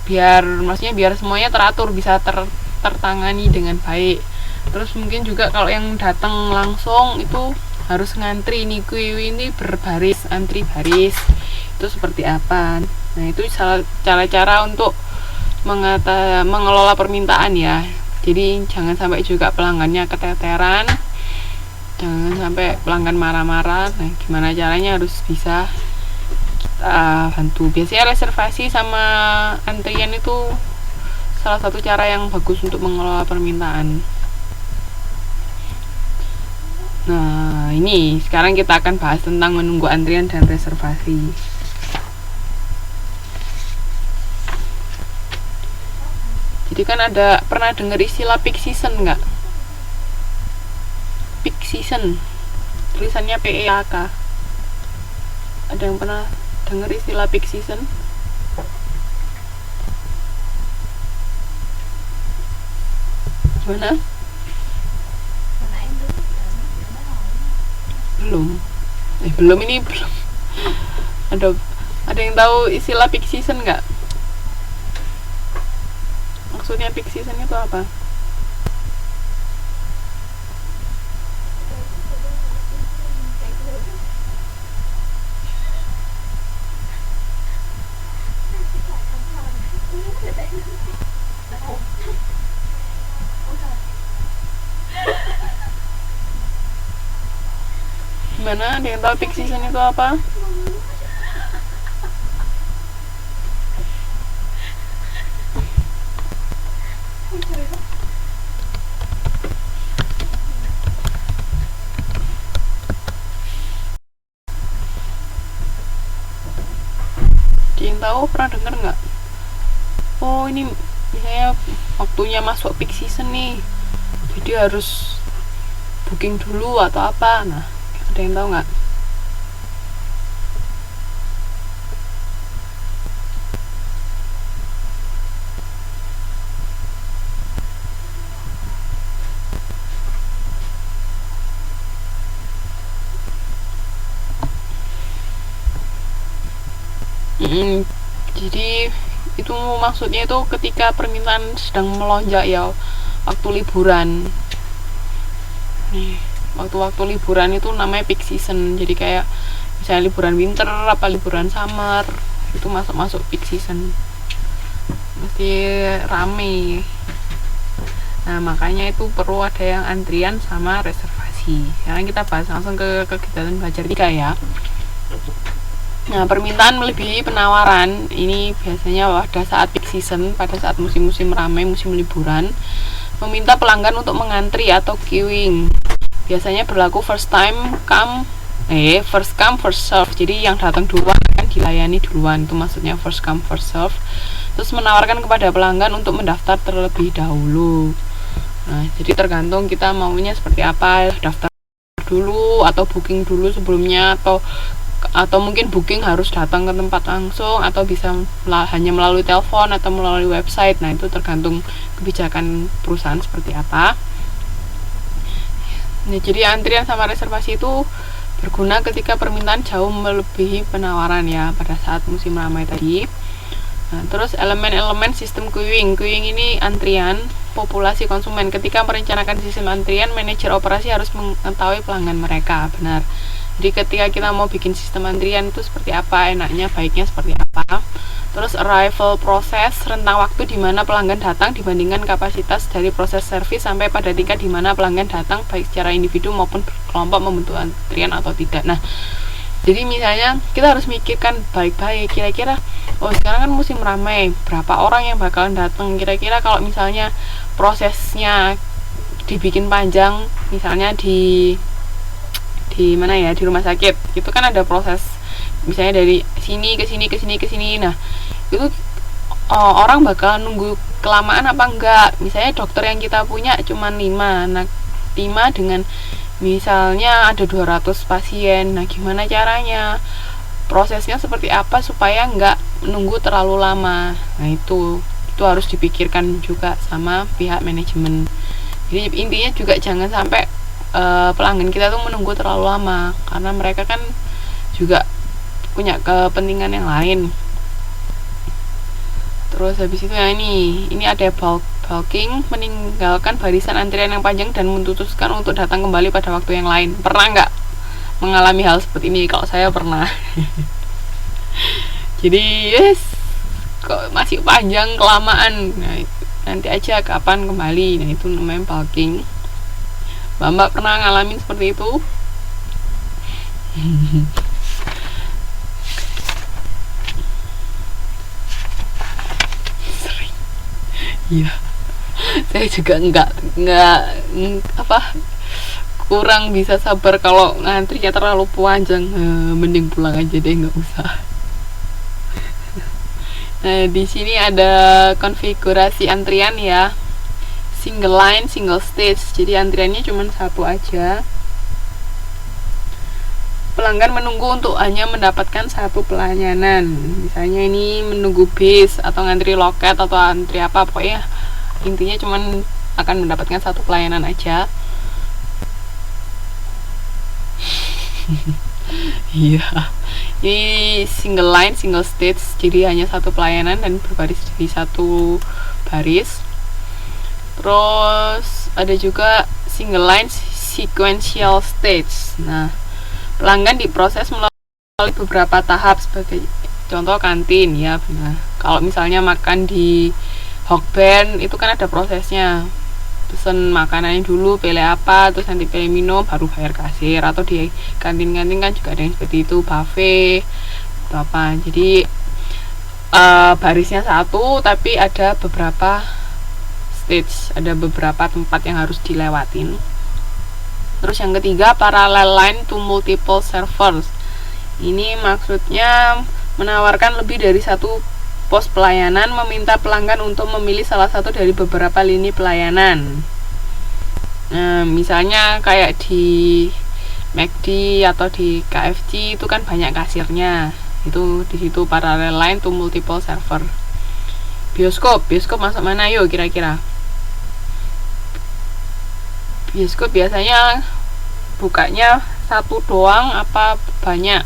biar semuanya teratur, bisa tertangani dengan baik. Terus mungkin juga kalau yang datang langsung itu harus ngantri nih, ini berbaris, antri baris itu seperti apa. Nah itu cara-cara untuk mengelola permintaan ya. Jadi jangan sampai juga pelanggannya keteteran, jangan sampai pelanggan marah-marah. Nah gimana caranya harus bisa kita bantu. Biasanya reservasi sama antrian itu salah satu cara yang bagus untuk mengelola permintaan. Nah ini sekarang kita akan bahas tentang menunggu antrian dan reservasi. Jadi kan pernah dengar istilah peak season nggak? Peak season, tulisannya PEAK. Ada yang pernah dengar istilah peak season? Gimana? Belum ini belum. Ada yang tahu istilah peak season nggak? Maksudnya peak season itu apa? Gimana? Ada yang tahu peak season itu apa? Yang tahu, pernah dengar nggak? Oh ini misalnya waktunya masuk peak season nih, jadi harus booking dulu atau apa. Nah ada yang tahu nggak? Jadi itu maksudnya itu ketika permintaan sedang melonjak ya, waktu liburan. Nih, waktu-waktu liburan itu namanya peak season. Jadi kayak misalnya liburan winter apa liburan summer, itu masuk peak season. Mesti rame. Nah, makanya itu perlu ada yang antrian sama reservasi. Sekarang kita bahas langsung ke kegiatan belajar 3 ya. Nah, permintaan melebihi penawaran ini biasanya pada saat peak season, pada saat musim-musim ramai, musim liburan, meminta pelanggan untuk mengantri atau queuing. Biasanya berlaku first come first serve. Jadi yang datang duluan kan dilayani duluan, itu maksudnya first come first serve. Terus menawarkan kepada pelanggan untuk mendaftar terlebih dahulu. Nah, jadi tergantung kita maunya seperti apa, daftar dulu atau booking dulu sebelumnya, atau mungkin booking harus datang ke tempat langsung, atau bisa hanya melalui telepon atau melalui website. Nah itu tergantung kebijakan perusahaan seperti apa. Nah, jadi antrian sama reservasi itu berguna ketika permintaan jauh melebihi penawaran ya, pada saat musim ramai tadi. Nah, terus elemen-elemen sistem queuing ini antrian populasi konsumen. Ketika merencanakan sistem antrian, manajer operasi harus mengetahui pelanggan mereka. Benar. Jadi ketika kita mau bikin sistem antrian itu seperti apa, enaknya, baiknya seperti apa. Terus arrival proses, rentang waktu di mana pelanggan datang dibandingkan kapasitas dari proses servis sampai pada tingkat di mana pelanggan datang baik secara individu maupun berkelompok membentuk antrian atau tidak. Nah, jadi misalnya kita harus mikirkan baik-baik, kira-kira sekarang kan musim ramai, berapa orang yang bakalan datang. Kira-kira kalau misalnya prosesnya dibikin panjang, misalnya di mana ya, di rumah sakit itu kan ada proses misalnya dari sini ke sini ke sini ke sini. Nah itu orang bakal nunggu kelamaan apa enggak. Misalnya dokter yang kita punya cuma 5, nah 5 dengan misalnya ada 200 pasien. Nah gimana caranya, prosesnya seperti apa supaya enggak nunggu terlalu lama. Nah itu harus dipikirkan juga sama pihak manajemen. Jadi intinya juga jangan sampai pelanggan kita tuh menunggu terlalu lama, karena mereka kan juga punya kepentingan yang lain. Terus habis itu yang ini ada bulking, meninggalkan barisan antrian yang panjang dan memutuskan untuk datang kembali pada waktu yang lain. Pernah nggak mengalami hal seperti ini? Kalau saya pernah. Jadi kok masih panjang kelamaan. Nah, nanti aja kapan kembali. Nah, itu namanya bulking. Mbak pernah ngalamin seperti itu? Sering. Iya. Saya juga nggak kurang bisa sabar kalau ngantrinya terlalu panjang. Mending pulang aja deh, nggak usah. Nah, di sini ada konfigurasi antrian ya. Single line, single stage. Jadi antriannya cuma satu aja. Pelanggan menunggu untuk hanya mendapatkan satu pelayanan. Misalnya ini menunggu bis atau ngantri loket atau antri apa, pokoknya intinya cuma akan mendapatkan satu pelayanan aja. Iya. Ini single line, single stage. Jadi hanya satu pelayanan dan berbaris di satu baris. Terus ada juga single line sequential stage. Nah, pelanggan diproses melalui beberapa tahap sebagai contoh kantin ya. Nah, kalau misalnya makan di Hokben itu kan ada prosesnya. Pesen makanannya dulu, pilih apa, terus nanti pilih minum, baru bayar kasir. Atau di kantin-kantin kan juga ada yang seperti itu, buffet atau apa. Jadi barisnya satu tapi ada beberapa stage, ada beberapa tempat yang harus dilewatin. Terus yang ketiga, parallel line to multiple servers. Ini maksudnya menawarkan lebih dari satu pos pelayanan, meminta pelanggan untuk memilih salah satu dari beberapa lini pelayanan. Nah, misalnya kayak di McD atau di KFC itu kan banyak kasirnya. Itu di situ parallel line to multiple server. Bioskop masuk mana yuk kira-kira? Bioskop biasanya bukanya satu doang apa banyak?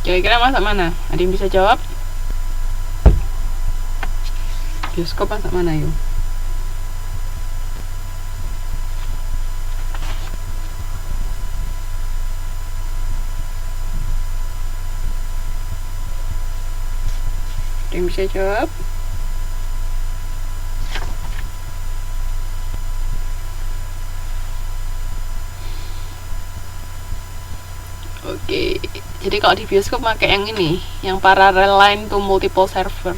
Kira-kira masak mana? Ada yang bisa jawab? Bioskop masak mana yuk? Ada yang bisa jawab? Oke, jadi kalau di bioskop pakai yang ini, yang parallel line to multiple server.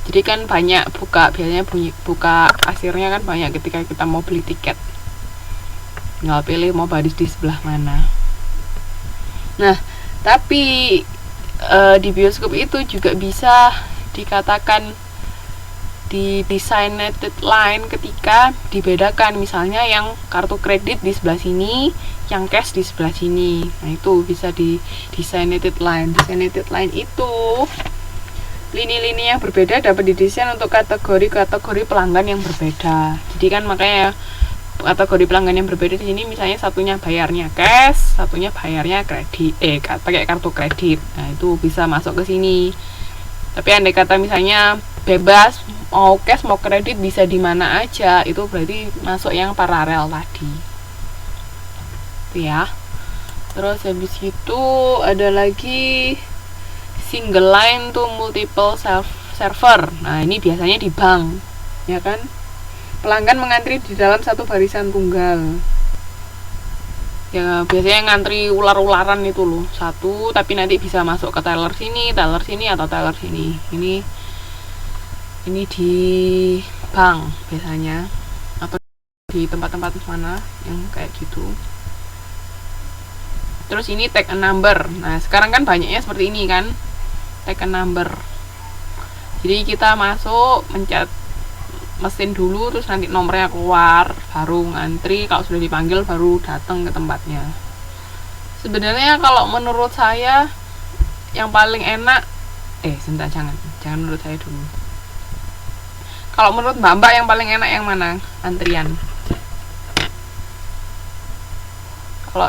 Jadi kan banyak biasanya buka kasirnya kan banyak ketika kita mau beli tiket. Tinggal pilih mau baris di sebelah mana. Nah, tapi di bioskop itu juga bisa dikatakan di designated line ketika dibedakan, misalnya yang kartu kredit di sebelah sini, yang cash di sebelah sini. Nah, itu bisa di designated line. Designated line itu lini-lini yang berbeda dapat didesain untuk kategori-kategori pelanggan yang berbeda. Jadi kan makanya kategori pelanggan yang berbeda di sini, misalnya satunya bayarnya cash, satunya bayarnya kredit, pakai kartu kredit. Nah, itu bisa masuk ke sini. Tapi andai kata misalnya bebas mau cash mau kredit bisa di mana aja, itu berarti masuk yang paralel tadi. Itu ya. Terus habis itu ada lagi single line to multiple server. Nah, ini biasanya di bank, ya kan? Pelanggan mengantri di dalam satu barisan tunggal. Ya, biasanya ngantri ular-ularan itu loh, satu tapi nanti bisa masuk ke teller sini atau teller sini. Ini di bank biasanya, atau di tempat-tempat mana yang kayak gitu. Terus ini take a number. Nah, sekarang kan banyaknya seperti ini kan, take a number. Jadi kita masuk, mencet mesin dulu, terus nanti nomornya keluar, baru ngantri. Kalau sudah dipanggil baru datang ke tempatnya. Sebenarnya kalau menurut saya yang paling enak, sebentar, jangan menurut saya dulu. Kalau menurut Mbak yang paling enak yang mana? Antrian. Kalau